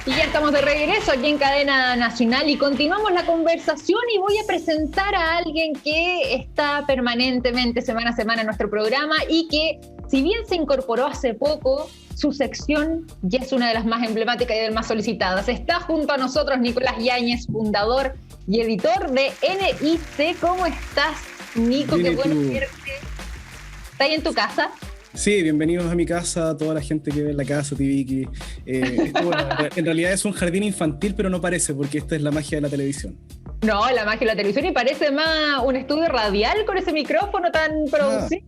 Y ya estamos de regreso aquí en Cadena Nacional y continuamos la conversación y voy a presentar a alguien que está permanentemente semana a semana en nuestro programa y que, si bien se incorporó hace poco, su sección ya es una de las más emblemáticas y de las más solicitadas. Está junto a nosotros Nicolás Yáñez, fundador y editor de NIC. ¿Cómo estás, Nico? Bien, qué bueno verte. ¿Estás ahí en tu casa? Sí, bienvenidos a mi casa, toda la gente que ve en la casa, Tibiki. Bueno, en realidad es un jardín infantil, pero no parece, porque esta es la magia de la televisión. No, la magia de la televisión, y parece más un estudio radial con ese micrófono tan producido.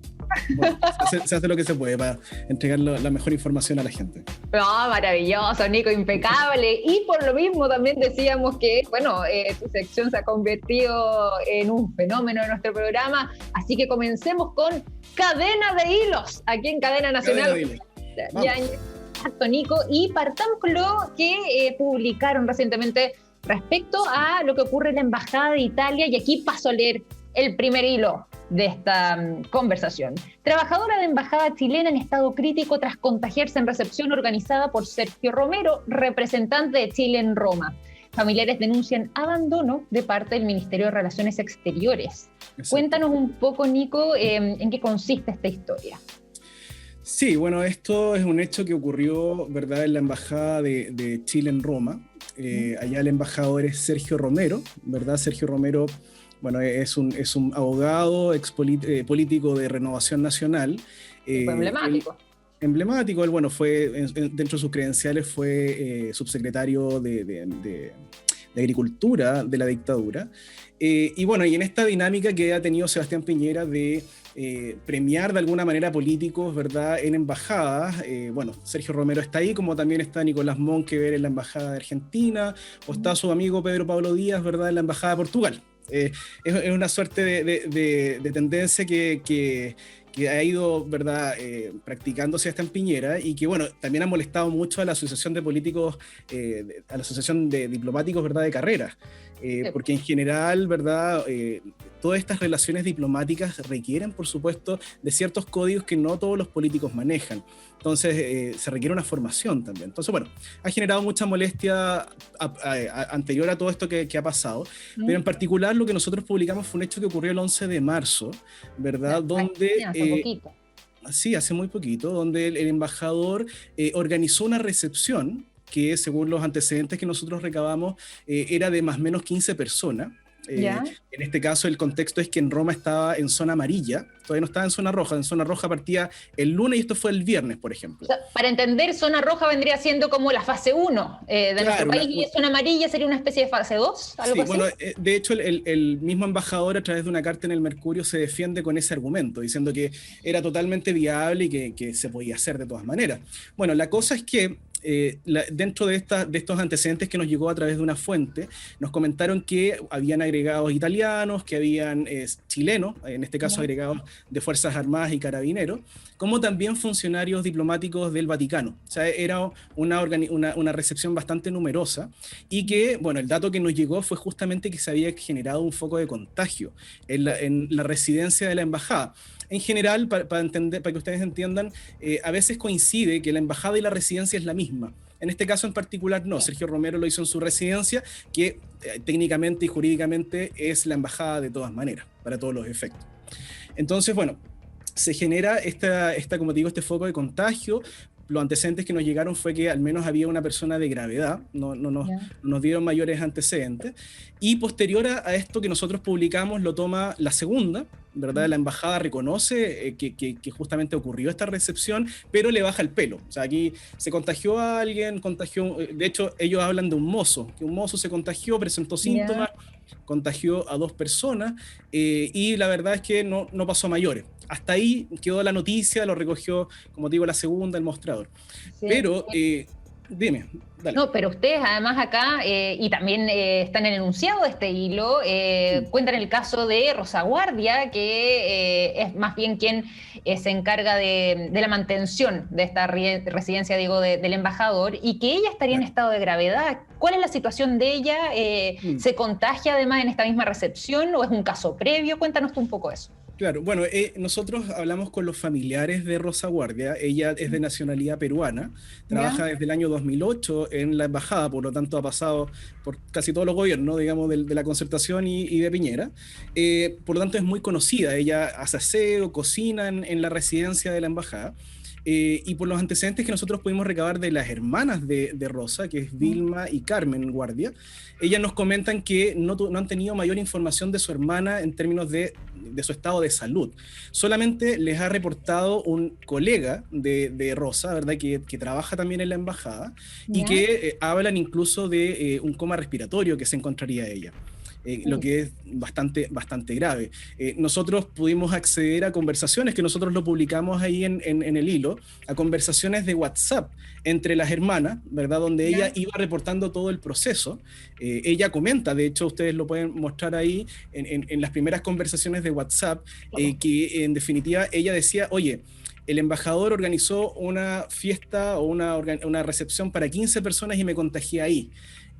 Bueno, se hace lo que se puede para entregar la mejor información a la gente. No, maravilloso, Nico, impecable. Y por lo mismo también decíamos que, bueno, tu sección se ha convertido en un fenómeno de nuestro programa. Así que comencemos con Cadena de Hilos, aquí en Cadena Nacional. Exacto, Nico. Y partamos con lo que publicaron recientemente respecto a lo que ocurre en la Embajada de Italia. Y aquí paso a leer el primer hilo de esta conversación. Trabajadora de embajada chilena en estado crítico tras contagiarse en recepción organizada por Sergio Romero, representante de Chile en Roma. Familiares denuncian abandono de parte del Ministerio de Relaciones Exteriores. Exacto. Cuéntanos un poco, Nico, en qué consiste esta historia. Sí, bueno, esto es un hecho que ocurrió, ¿verdad?, en la Embajada de Chile en Roma. Allá el embajador es Sergio Romero, ¿verdad? Sergio Romero, bueno, es un abogado, político de Renovación Nacional. Emblemático. Emblemático, él, bueno, fue, dentro de sus credenciales, fue subsecretario de Agricultura de la dictadura. Y bueno, y en esta dinámica que ha tenido Sebastián Piñera de premiar de alguna manera políticos, ¿verdad?, en embajadas. Bueno, Sergio Romero está ahí, como también está Nicolás Monkever en la Embajada de Argentina, o está su amigo Pedro Pablo Díaz, ¿verdad?, en la Embajada de Portugal. Es una suerte de tendencia que ha ido, ¿verdad?, practicándose hasta en Piñera, y que, bueno, también ha molestado mucho a la Asociación de Políticos, a la Asociación de Diplomáticos, ¿verdad?, de carreras. Porque en general, ¿verdad?, todas estas relaciones diplomáticas requieren, por supuesto, de ciertos códigos que no todos los políticos manejan. Entonces, se requiere una formación también. Entonces, bueno, ha generado mucha molestia anterior a todo esto que ha pasado, pero en particular lo que nosotros publicamos fue un hecho que ocurrió el 11 de marzo, ¿verdad?, donde... hace poquito. Sí, hace muy poquito, donde el embajador organizó una recepción que, según los antecedentes que nosotros recabamos, era de más o menos 15 personas. En este caso, el contexto es que en Roma estaba en zona amarilla, todavía no estaba en zona roja. En zona roja partía el lunes y esto fue el viernes, por ejemplo. O sea, para entender, zona roja vendría siendo como la fase 1 de nuestro país, y zona amarilla sería una especie de fase 2, algo así. Bueno, de hecho, el mismo embajador, a través de una carta en el Mercurio, se defiende con ese argumento, diciendo que era totalmente viable y que se podía hacer de todas maneras. Bueno, la cosa es que dentro de estos antecedentes que nos llegó a través de una fuente, nos comentaron que habían agregados italianos, que habían chilenos, en este caso agregados de Fuerzas Armadas y Carabineros, como también funcionarios diplomáticos del Vaticano. O sea, era una recepción bastante numerosa, y que, bueno, el dato que nos llegó fue justamente que se había generado un foco de contagio en la residencia de la embajada. En general, para que ustedes entiendan, a veces coincide que la embajada y la residencia es la misma. En este caso en particular no, Sergio Romero lo hizo en su residencia, que técnicamente y jurídicamente es la embajada de todas maneras, para todos los efectos. Entonces, bueno, se genera como te digo, este foco de contagio. Los antecedentes que nos llegaron fue que al menos había una persona de gravedad, no nos dieron mayores antecedentes, y posterior a esto que nosotros publicamos lo toma la segunda, ¿verdad? La embajada reconoce que justamente ocurrió esta recepción, pero le baja el pelo. O sea, aquí se contagió a alguien, de hecho ellos hablan de un mozo, que un mozo se contagió, presentó síntomas, contagió a 2 personas, y la verdad es que no pasó a mayores. Hasta ahí quedó la noticia, lo recogió, como te digo, la segunda, el mostrador. Sí. Pero, dime, dale. No, pero ustedes además acá, y también están en el enunciado de este hilo, cuentan el caso de Rosa Guardia, que es más bien quien se encarga de la mantención de esta residencia, digo, del embajador, y que ella estaría en estado de gravedad. ¿Cuál es la situación de ella? ¿Se contagia además en esta misma recepción o es un caso previo? Cuéntanos tú un poco eso. Claro, bueno, nosotros hablamos con los familiares de Rosa Guardia. Ella es de nacionalidad peruana, ¿Ya? trabaja desde el año 2008 en la embajada, por lo tanto ha pasado por casi todos los gobiernos, digamos, de la Concertación y de Piñera. Por lo tanto es muy conocida. Ella hace aseo, cocina en la residencia de la embajada. Y por los antecedentes que nosotros pudimos recabar de las hermanas de Rosa, que es Vilma y Carmen Guardia, ellas nos comentan que no han tenido mayor información de su hermana en términos de su estado de salud. Solamente les ha reportado un colega de Rosa, ¿verdad? Que trabaja también en la embajada y ¿Ya? que hablan incluso de un coma respiratorio que se encontraría ella. Lo que es bastante grave. Nosotros pudimos acceder a conversaciones, que nosotros lo publicamos ahí en el hilo, a conversaciones de WhatsApp entre las hermanas, ¿verdad? Donde ella ¿Ya? iba reportando todo el proceso. Ella comenta, de hecho ustedes lo pueden mostrar ahí, en las primeras conversaciones de WhatsApp, que en definitiva ella decía, oye, el embajador organizó una fiesta o una recepción para 15 personas y me contagié ahí.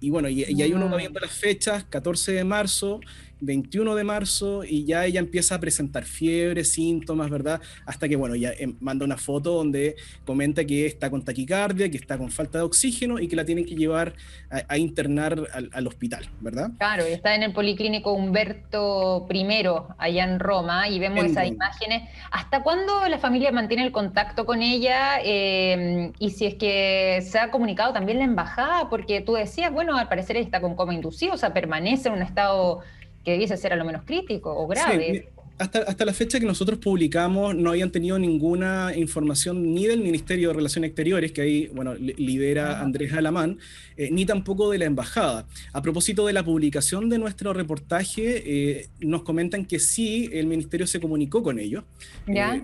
Y bueno, y ahí uno va viendo las fechas, 14 de marzo, 21 de marzo, y ya ella empieza a presentar fiebre, síntomas, ¿verdad? Hasta que, bueno, ya manda una foto donde comenta que está con taquicardia, que está con falta de oxígeno y que la tienen que llevar a internar al hospital, ¿verdad? Claro, está en el Policlínico Humberto I, allá en Roma, y vemos En esas Roma. imágenes. ¿Hasta cuándo la familia mantiene el contacto con ella? Y si es que se ha comunicado también la embajada, porque tú decías, bueno, al parecer está con coma inducido, o sea, permanece en un estado que debiese ser a lo menos crítico o Sí, grave. hasta la fecha que nosotros publicamos no habían tenido ninguna información ni del Ministerio de Relaciones Exteriores, que ahí, bueno, lidera Ah, Andrés Alamán, ni tampoco de la Embajada. A propósito de la publicación de nuestro reportaje, nos comentan que sí, el Ministerio se comunicó con ellos. ¿ya?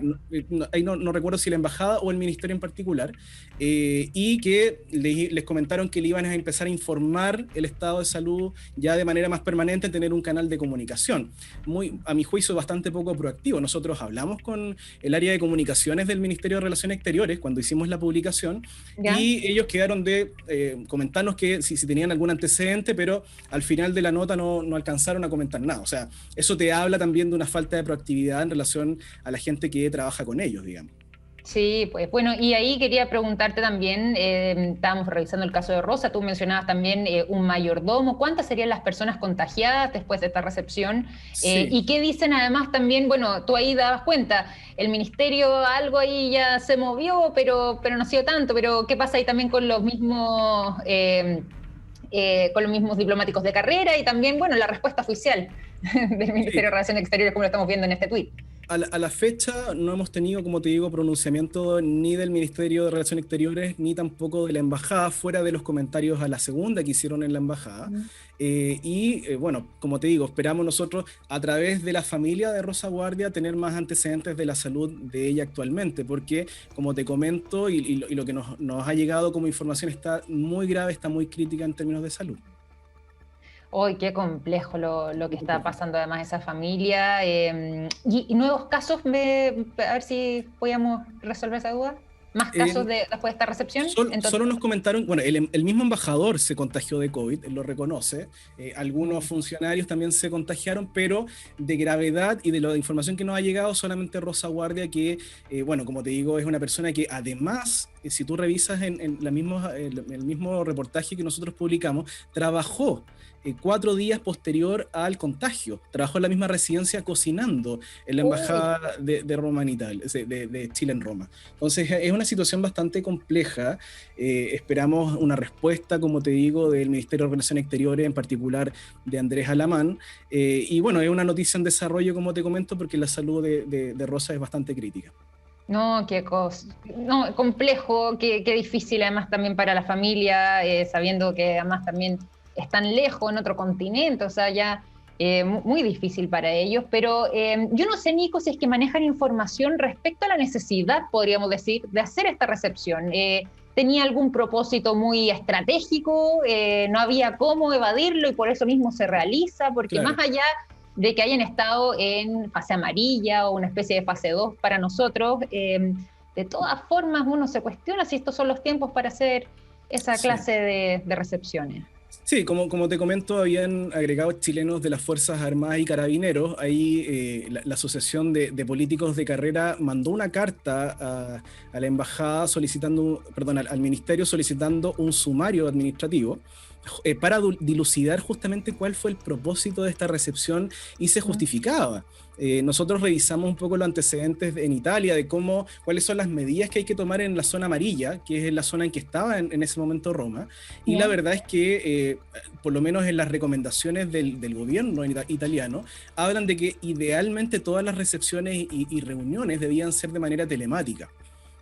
Ahí no recuerdo si la Embajada o el Ministerio en particular, y que les comentaron que le iban a empezar a informar el estado de salud ya de manera más permanente, tener un canal de comunicación. A mi juicio, bastante poco proactivo. Nosotros hablamos con el área de comunicaciones del Ministerio de Relaciones Exteriores cuando hicimos la publicación ¿Ya? y ellos quedaron de comentarnos que si tenían algún antecedente, pero al final de la nota no alcanzaron a comentar nada. O sea, eso te habla también de una falta de proactividad en relación a la gente que trabaja con ellos, digamos. Sí, pues bueno, y ahí quería preguntarte también, estábamos revisando el caso de Rosa, tú mencionabas también un mayordomo, ¿cuántas serían las personas contagiadas después de esta recepción? Sí. ¿Y qué dicen además también? Bueno, tú ahí dabas cuenta, el ministerio algo ahí ya se movió, pero no ha sido tanto, pero ¿qué pasa ahí también con los mismos diplomáticos de carrera y también, bueno, la respuesta oficial del Ministerio Sí, de Relaciones Exteriores, como lo estamos viendo en este tuit? a la fecha no hemos tenido, como te digo, pronunciamiento ni del Ministerio de Relaciones Exteriores ni tampoco de la Embajada, fuera de los comentarios a la segunda que hicieron en la Embajada. Bueno, como te digo, esperamos nosotros a través de la familia de Rosa Guardia tener más antecedentes de la salud de ella actualmente, porque como te comento y lo que nos ha llegado como información está muy grave, está muy crítica en términos de salud. Hoy qué complejo lo que Muy está complejo. pasando además esa familia. Y nuevos casos, a ver si podíamos resolver esa duda. ¿Más casos después de esta recepción? Entonces, Solo nos comentaron, bueno, el mismo embajador se contagió de COVID, él lo reconoce, algunos funcionarios también se contagiaron, pero de gravedad y de la información que nos ha llegado, solamente Rosa Guardia, que, bueno, como te digo, es una persona que además, si tú revisas en el mismo reportaje que nosotros publicamos, trabajó 4 días posterior al contagio. Trabajó en la misma residencia cocinando en la uy, embajada de Roma en Italia, de Chile en Roma. Entonces es una situación bastante compleja. Esperamos una respuesta, como te digo, del Ministerio de Relaciones Exteriores, en particular de Andrés Alamán. Y bueno, es una noticia en desarrollo, como te comento, porque la salud de Rosa es bastante crítica. no, qué cosa. No, complejo, qué difícil además también para la familia, sabiendo que además también están lejos en otro continente, o sea, ya muy difícil para ellos, pero yo no sé, Nico, si es que manejan información respecto a la necesidad, podríamos decir, de hacer esta recepción. ¿Tenía algún propósito muy estratégico? ¿No había cómo evadirlo y por eso mismo se realiza? Porque más Claro. allá de que hayan estado en fase amarilla o una especie de fase 2 para nosotros, de todas formas uno se cuestiona si estos son los tiempos para hacer esa Sí. clase de recepciones. Sí, como te comento, habían agregados chilenos de las Fuerzas Armadas y Carabineros. Ahí la Asociación de Políticos de Carrera mandó una carta a la embajada solicitando, perdón, al ministerio solicitando un sumario administrativo para dilucidar justamente cuál fue el propósito de esta recepción y se justificaba. Nosotros revisamos un poco los antecedentes en Italia de cuáles son las medidas que hay que tomar en la zona amarilla, que es la zona en que estaba en ese momento Roma, y la verdad es que, por lo menos en las recomendaciones del gobierno italiano, hablan de que idealmente todas las recepciones y reuniones debían ser de manera telemática.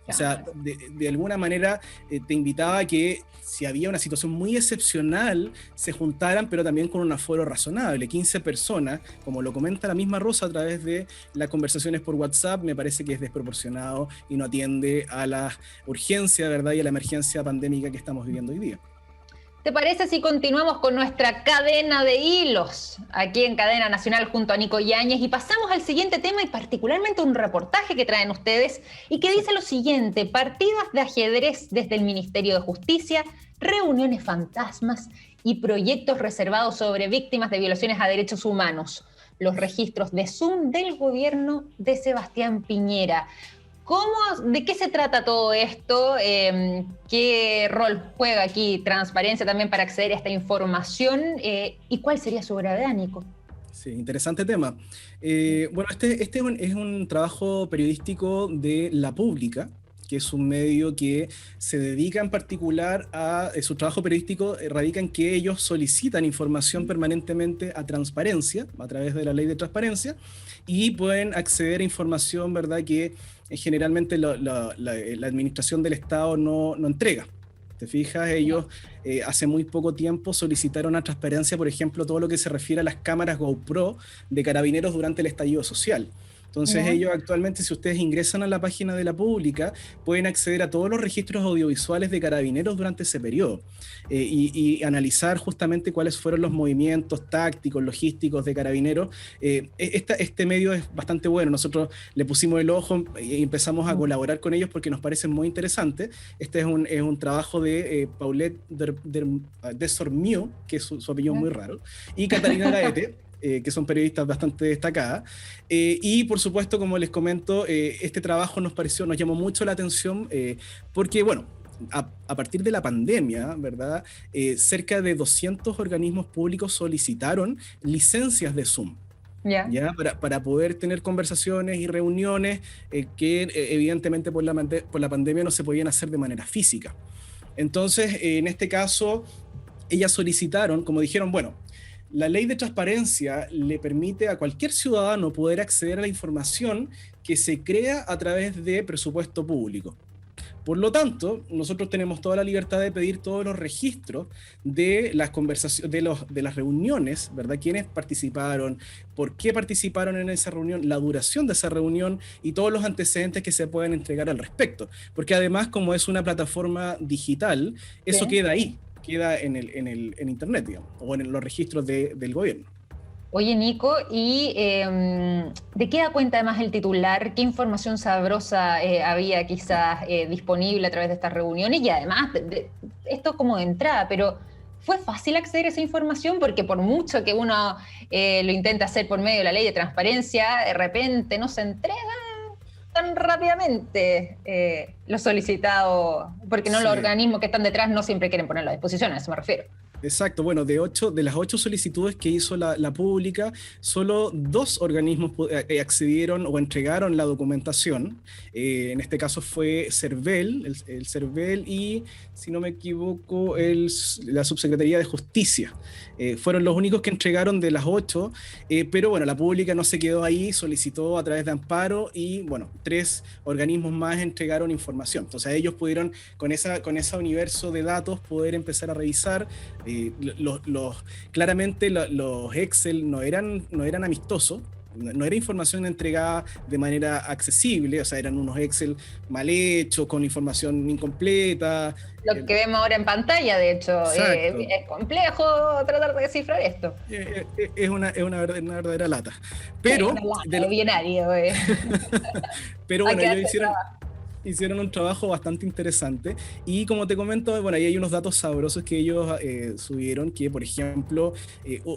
O sea, de alguna manera te invitaba a que si había una situación muy excepcional, se juntaran, pero también con un aforo razonable. 15 personas, como lo comenta la misma Rosa a través de las conversaciones por WhatsApp, me parece que es desproporcionado y no atiende a la urgencia, ¿verdad? Y a la emergencia pandémica que estamos viviendo hoy día. ¿Te parece si continuamos con nuestra cadena de hilos aquí en Cadena Nacional junto a Nico Yáñez y pasamos al siguiente tema y particularmente un reportaje que traen ustedes y que dice lo siguiente: partidas de ajedrez desde el Ministerio de Justicia, reuniones fantasmas y proyectos reservados sobre víctimas de violaciones a derechos humanos. Los registros de Zoom del gobierno de Sebastián Piñera. ¿De qué se trata todo esto? ¿Qué rol juega aquí Transparencia también para acceder a esta información? ¿Y cuál sería su gravedad, Nico? Sí, interesante tema. Bueno, este es un trabajo periodístico de La Pública, que es un medio que se dedica en particular a su trabajo periodístico, radica en que ellos solicitan información permanentemente a Transparencia, a través de la ley de transparencia, y pueden acceder a información, ¿verdad?, que generalmente la administración del Estado no entrega. ¿Te fijas? Ellos hace muy poco tiempo solicitaron a Transparencia, por ejemplo, todo lo que se refiere a las cámaras GoPro de Carabineros durante el estallido social. Entonces ellos actualmente, si ustedes ingresan a la página de La Pública, pueden acceder a todos los registros audiovisuales de Carabineros durante ese periodo y analizar justamente cuáles fueron los movimientos tácticos, logísticos de Carabineros. Este medio es bastante bueno. Nosotros le pusimos el ojo y empezamos a colaborar con ellos porque nos parece muy interesante. Este es un trabajo de Paulette Desormeaux, que es su apellido muy raro, y Catalina Gaete, que son periodistas bastante destacadas. Y por supuesto, como les comento, este trabajo nos llamó mucho la atención porque, bueno, a partir de la pandemia, ¿verdad? Cerca de 200 organismos públicos solicitaron licencias de Zoom. ¿Ya? Para poder tener conversaciones y reuniones que evidentemente por la pandemia no se podían hacer de manera física. Entonces, en este caso, ellas solicitaron, como dijeron, bueno, la ley de transparencia le permite a cualquier ciudadano poder acceder a la información que se crea a través de presupuesto público. Por lo tanto, nosotros tenemos toda la libertad de pedir todos los registros de las conversaciones, de las reuniones, ¿verdad? Quiénes participaron, por qué participaron en esa reunión, la duración de esa reunión y todos los antecedentes que se pueden entregar al respecto. Porque además, como es una plataforma digital, eso queda ahí. Queda en internet, digamos, o en los registros del gobierno. Oye, Nico, ¿y de qué da cuenta además el titular? ¿Qué información sabrosa había quizás disponible a través de estas reuniones? Y además, esto como de entrada, pero ¿fue fácil acceder a esa información? Porque por mucho que uno lo intente hacer por medio de la ley de transparencia, de repente no se entrega tan rápidamente lo solicitado, porque no los organismos que están detrás no siempre quieren ponerlo a disposición, a eso me refiero. Exacto, bueno, de las 8 solicitudes que hizo la Pública, solo 2 organismos accedieron o entregaron la documentación. En este caso fue CERVEL, el CERVEL y, si no me equivoco, la Subsecretaría de Justicia. Fueron los únicos que entregaron de las 8, pero bueno, la Pública no se quedó ahí, solicitó a través de amparo y, bueno, 3 organismos más entregaron información. Entonces ellos pudieron, con ese universo de datos, poder empezar a revisar. Claramente los Excel no eran amistosos, no era información entregada de manera accesible, o sea, eran unos Excel mal hechos, con información incompleta. Lo que vemos ahora en pantalla, de hecho, es complejo tratar de descifrar esto. Es una verdadera lata. Pero, binario, pero bueno, ellos hicieron... hicieron un trabajo bastante interesante. Y como te comento, bueno, ahí hay unos datos sabrosos que ellos subieron, que por ejemplo,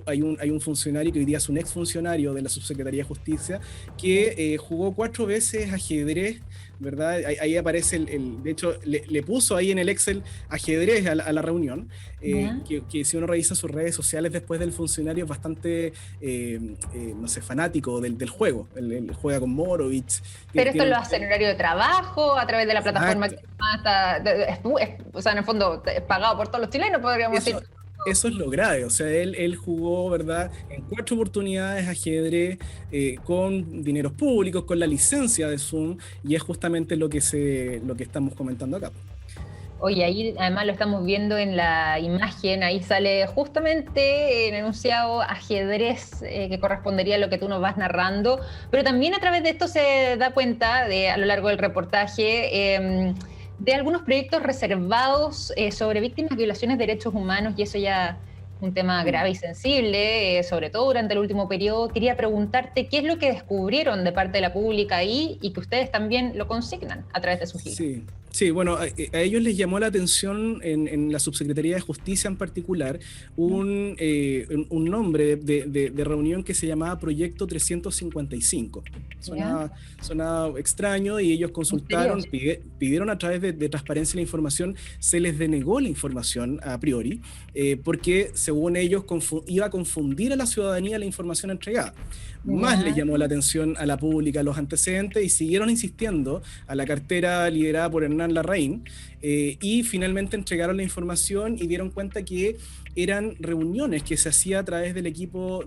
hay un funcionario que hoy día es un exfuncionario de la Subsecretaría de Justicia, que jugó 4 veces ajedrez, ¿verdad? Ahí aparece de hecho, le puso ahí en el Excel ajedrez a la reunión, que si uno revisa sus redes sociales después del funcionario es bastante, no sé, fanático del juego. Él juega con Morovich. Pero esto lo hace en horario de trabajo, a través de la plataforma que o sea, en el fondo es pagado por todos los chilenos, podríamos decir. Eso es lo grave, o sea, él jugó, ¿verdad?, en 4 oportunidades ajedrez con dineros públicos, con la licencia de Zoom, y es justamente lo que estamos comentando acá. Oye, ahí además lo estamos viendo en la imagen, ahí sale justamente el enunciado ajedrez que correspondería a lo que tú nos vas narrando, pero también a través de esto se da cuenta, a lo largo del reportaje, de algunos proyectos reservados sobre víctimas de violaciones de derechos humanos, y eso ya es un tema grave y sensible, sobre todo durante el último periodo. Quería preguntarte qué es lo que descubrieron de parte de la pública ahí y que ustedes también lo consignan a través de sus giros. Sí, bueno, a ellos les llamó la atención en la Subsecretaría de Justicia en particular un nombre de reunión que se llamaba Proyecto 355. Sonaba extraño, y ellos consultaron, pidieron a través de Transparencia la información, se les denegó la información a priori, porque según ellos iba a confundir a la ciudadanía la información entregada. Más les llamó la atención a la pública los antecedentes, y siguieron insistiendo a la cartera liderada por Hernán Larraín, y finalmente entregaron la información y dieron cuenta que eran reuniones que se hacía a través del equipo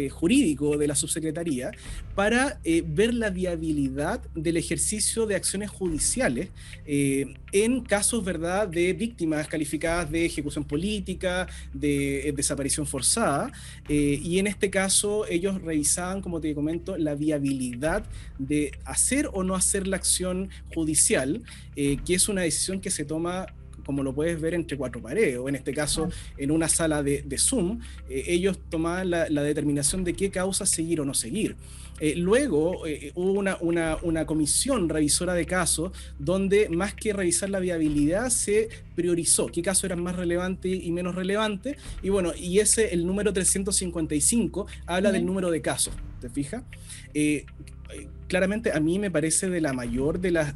jurídico de la subsecretaría para ver la viabilidad del ejercicio de acciones judiciales en casos, ¿verdad?, de víctimas calificadas de ejecución política, de desaparición forzada, y en este caso ellos revisaban, como te comento, la viabilidad de hacer o no hacer la acción judicial, que es una decisión que se toma, como lo puedes ver, entre 4 paredes, o en este caso en una sala de Zoom. Ellos tomaban la determinación de qué causa seguir o no seguir. Luego hubo una comisión revisora de casos donde, más que revisar la viabilidad, se priorizó qué casos eran más relevantes y menos relevantes, y bueno, y el número 355 habla del número de casos, ¿te fijas? Claramente a mí me parece de la mayor de la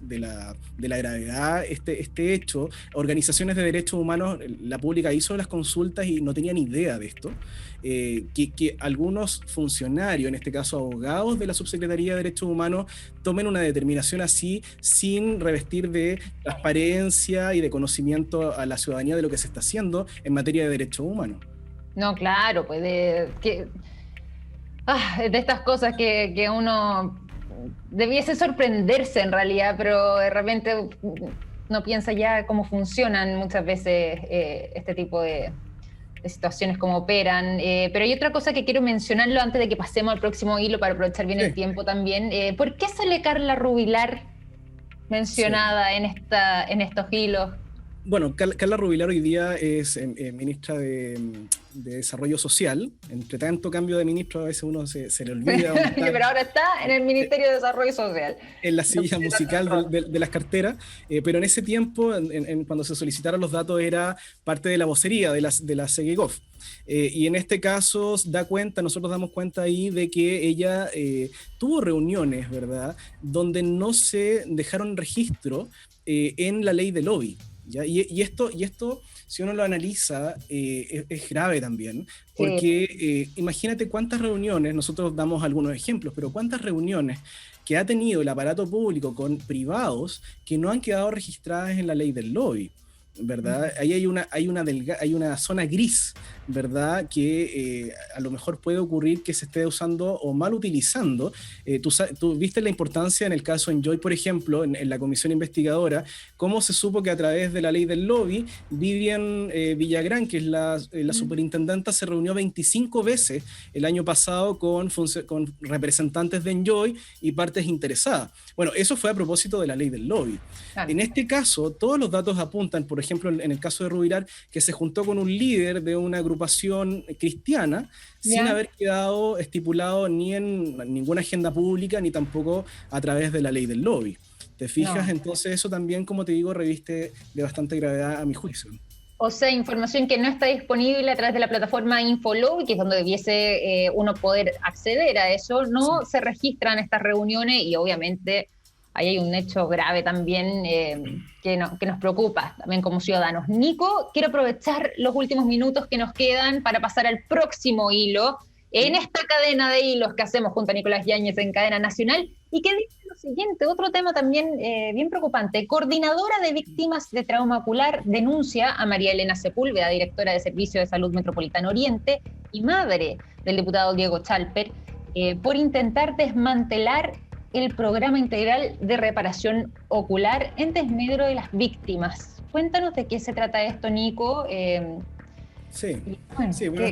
gravedad este hecho. Organizaciones de derechos humanos, la pública hizo las consultas y no tenían idea de esto, que algunos funcionarios, en este caso abogados de la Subsecretaría de Derechos Humanos, tomen una determinación así sin revestir de transparencia y de conocimiento a la ciudadanía de lo que se está haciendo en materia de derechos humanos. No, claro, pues de estas cosas que uno debiese sorprenderse en realidad, pero de repente no piensa ya cómo funcionan muchas veces este tipo de situaciones, cómo operan. Pero hay otra cosa que quiero mencionarlo antes de que pasemos al próximo hilo para aprovechar bien el tiempo también. ¿Por qué sale Carla Rubilar mencionada en estos hilos? Bueno, Carla Rubilar hoy día es ministra de Desarrollo Social. Entre tanto cambio de ministro, a veces uno se le olvida. Pero ahora está en el Ministerio de Desarrollo Social. En la silla musical de las carteras. Pero en ese tiempo, cuando se solicitaron los datos, era parte de la vocería de la Segegov. Y en este caso nosotros damos cuenta ahí de que ella tuvo reuniones, ¿verdad?, donde no se dejaron registro en la ley de lobby. ¿Ya? Y esto, si uno lo analiza, es grave también, porque imagínate cuántas reuniones, nosotros damos algunos ejemplos, pero cuántas reuniones que ha tenido el aparato público con privados que no han quedado registradas en la ley del lobby, ¿verdad? Ahí hay una zona gris, ¿verdad?, que a lo mejor puede ocurrir que se esté usando o mal utilizando. Tú viste la importancia en el caso Enjoy, por ejemplo, en la comisión investigadora, cómo se supo que a través de la ley del lobby, Vivian Villagrán, que es la superintendenta, se reunió 25 veces el año pasado con representantes de Enjoy y partes interesadas. Bueno, eso fue a propósito de la ley del lobby. Claro. En este caso, todos los datos apuntan, por ejemplo, en el caso de Rubilar, que se juntó con un líder de una agrupación cristiana sin haber quedado estipulado ni en ninguna agenda pública ni tampoco a través de la ley del lobby. ¿Te fijas? No. Entonces eso también, como te digo, reviste de bastante gravedad a mi juicio. O sea, información que no está disponible a través de la plataforma Infolow, que es donde debiese uno poder acceder a eso, Sí. no se registran estas reuniones y obviamente ahí hay un hecho grave también que nos preocupa también como ciudadanos. Nico, quiero aprovechar los últimos minutos que nos quedan para pasar al próximo hilo en ¿Sí? esta cadena de hilos que hacemos junto a Nicolás Yáñez en Cadena Nacional y que dice lo siguiente, otro tema también bien preocupante. Coordinadora de Víctimas de Trauma Ocular denuncia a María Elena Sepúlveda, directora de Servicio de Salud Metropolitano Oriente y madre del diputado Diego Chalper, por intentar desmantelar el programa integral de reparación ocular en desmedro de las víctimas. Cuéntanos de qué se trata esto, Nico. Sí, Bueno, sí, bueno,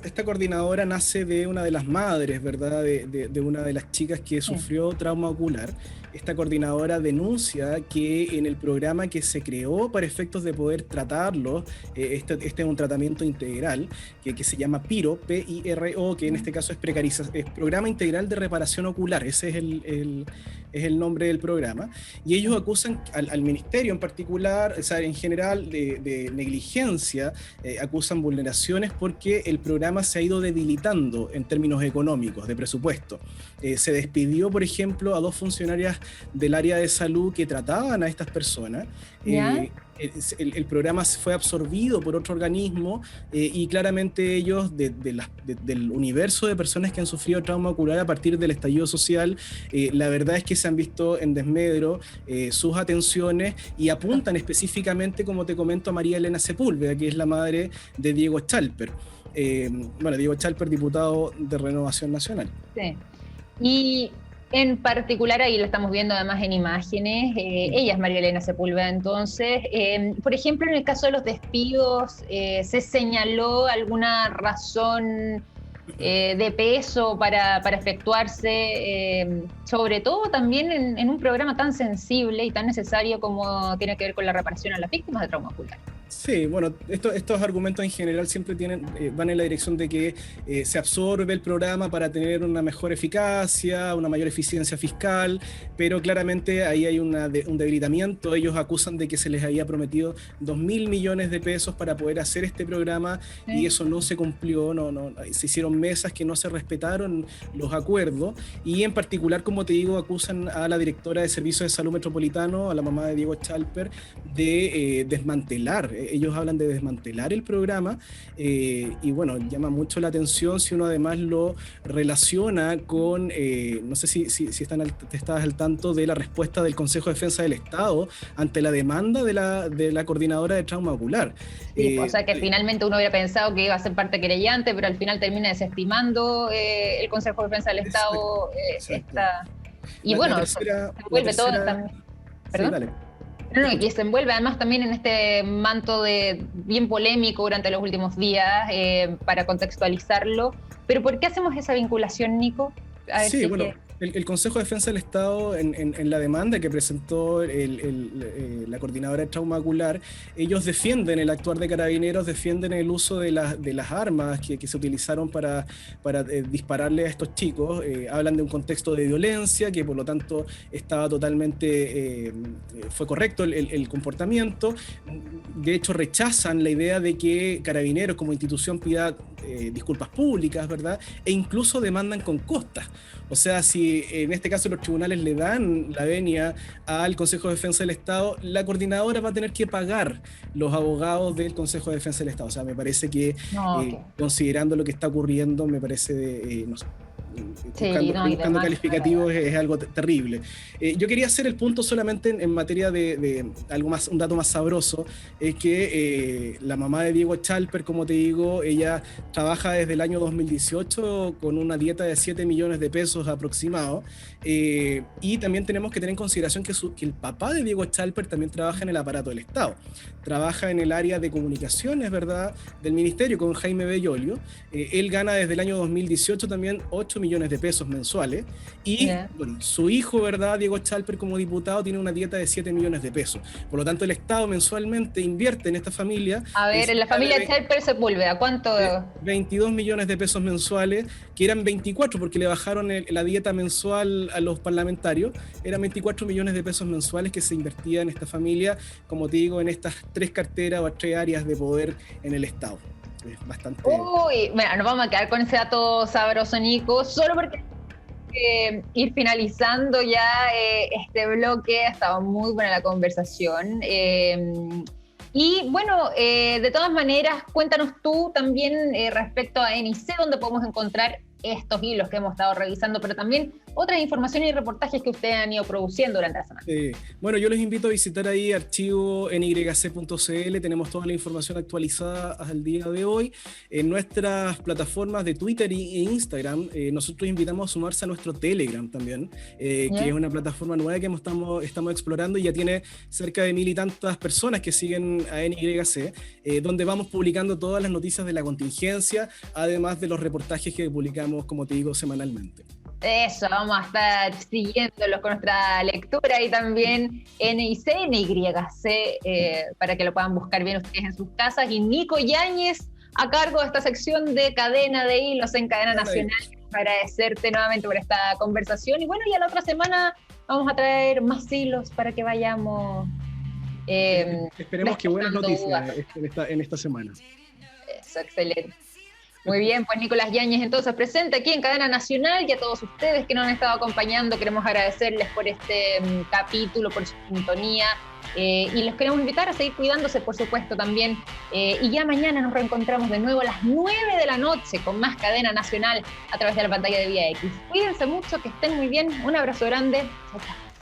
esta coordinadora nace de una de las madres, ¿verdad? De una de las chicas que sufrió trauma ocular. Esta coordinadora denuncia que en el programa que se creó para efectos de poder tratarlo, este es un tratamiento integral que se llama PIRO, P-I-R-O, que en este caso es Programa Integral de Reparación Ocular, ese es el nombre del programa, y ellos acusan al ministerio en particular, o sea, en general, de negligencia, acusan vulneraciones porque el programa se ha ido debilitando en términos económicos, de presupuesto. Se despidió, por ejemplo, a 2 funcionarias del área de salud que trataban a estas personas. El programa fue absorbido por otro organismo y claramente ellos, del universo de personas que han sufrido trauma ocular a partir del estallido social, la verdad es que se han visto en desmedro sus atenciones y apuntan específicamente, como te comento, a María Elena Sepúlveda, que es la madre de Diego Chalper. Bueno, Diego Chalper, diputado de Renovación Nacional. Sí. Y en particular, ahí la estamos viendo además en imágenes, ella es María Elena Sepúlveda, entonces, por ejemplo, en el caso de los despidos, ¿se señaló alguna razón de peso para efectuarse, sobre todo también en un programa tan sensible y tan necesario como tiene que ver con la reparación a las víctimas de trauma ocular? Sí, bueno, estos argumentos en general siempre van en la dirección de que se absorbe el programa para tener una mejor eficacia, una mayor eficiencia fiscal, pero claramente ahí hay un debilitamiento. Ellos acusan de que se les había prometido 2.000 millones de pesos para poder hacer este programa y eso no se cumplió, se hicieron mesas que no se respetaron los acuerdos y en particular, como te digo, acusan a la directora de Servicio de Salud Metropolitano, a la mamá de Diego Chalper, de desmantelar. Ellos hablan de desmantelar el programa y bueno, llama mucho la atención si uno además lo relaciona con, no sé si estás al tanto de la respuesta del Consejo de Defensa del Estado ante la demanda de la coordinadora de trauma ocular. Sí, o sea que finalmente uno hubiera pensado que iba a ser parte querellante, pero al final termina desestimando el Consejo de Defensa del Estado esta... Y bueno, se vuelve todo también... ¿Perdón? Sí, dale. No, y que se envuelve además también en este manto bien polémico durante los últimos días, para contextualizarlo. Pero ¿por qué hacemos esa vinculación, Nico? A ver sí, bueno, el Consejo de Defensa del Estado, en la demanda que presentó la coordinadora de trauma ocular, ellos defienden el actuar de Carabineros, defienden el uso de las armas que se utilizaron para dispararle a estos chicos. Hablan de un contexto de violencia, que por lo tanto estaba totalmente, fue correcto el comportamiento. De hecho, rechazan la idea de que Carabineros como institución pida disculpas públicas, ¿verdad? E incluso demandan con costas. O sea, si en este caso los tribunales le dan la venia al Consejo de Defensa del Estado, la coordinadora va a tener que pagar los abogados del Consejo de Defensa del Estado. O sea, me parece que, considerando lo que está ocurriendo, me parece, no sé, buscando calificativos es algo terrible. Yo quería hacer el punto solamente en materia de algo más, un dato más sabroso, es que la mamá de Diego Chalper, como te digo, ella trabaja desde el año 2018 con una dieta de 7 millones de pesos aproximado, y también tenemos que tener en consideración que el papá de Diego Chalper también trabaja en el aparato del Estado, trabaja en el área de comunicaciones, ¿verdad?, del ministerio con Jaime Bellolio. Él gana desde el año 2018 también 8 millones de pesos mensuales, y bueno, su hijo, ¿verdad?, Diego Chalper, como diputado, tiene una dieta de 7 millones de pesos. Por lo tanto, el Estado mensualmente invierte en esta familia. A ver, en la familia Chalper Sepúlveda, ¿cuánto? 22 millones de pesos mensuales, que eran 24 porque le bajaron la dieta mensual a los parlamentarios. Eran 24 millones de pesos mensuales que se invertía en esta familia, como te digo, en estas 3 carteras o 3 áreas de poder en el Estado. Es bastante... Uy, bueno, nos vamos a quedar con ese dato sabroso, Nico, solo porque ir finalizando ya este bloque. Ha estado muy buena la conversación. Y bueno, de todas maneras, cuéntanos tú también respecto a NIC, donde podemos encontrar estos hilos que hemos estado revisando, pero también otras informaciones y reportajes que ustedes han ido produciendo durante la semana. Bueno, yo les invito a visitar ahí archivo nyc.cl. Tenemos toda la información actualizada al día de hoy. En nuestras plataformas de Twitter e Instagram, nosotros invitamos a sumarse a nuestro Telegram también, que es una plataforma nueva que estamos explorando y ya tiene cerca de 1.000 y tantas personas que siguen a NYC, donde vamos publicando todas las noticias de la contingencia, además de los reportajes que publicamos, como te digo, semanalmente. Eso, vamos a estar siguiéndolos con nuestra lectura y también NIC, NYC, para que lo puedan buscar bien ustedes en sus casas. Y Nico Yáñez, a cargo de esta sección de Cadena de Hilos en Cadena Nacional. Para agradecerte nuevamente por esta conversación. Y bueno, ya la otra semana vamos a traer más hilos para que vayamos. Esperemos que buenas noticias en esta semana. Eso, excelente. Muy bien, pues Nicolás Yáñez entonces presente aquí en Cadena Nacional, y a todos ustedes que nos han estado acompañando queremos agradecerles por este capítulo, por su sintonía, y los queremos invitar a seguir cuidándose, por supuesto, también, y ya mañana nos reencontramos de nuevo a las 9 de la noche con más Cadena Nacional a través de la pantalla de Vía X. Cuídense mucho, que estén muy bien, un abrazo grande, chao, chao.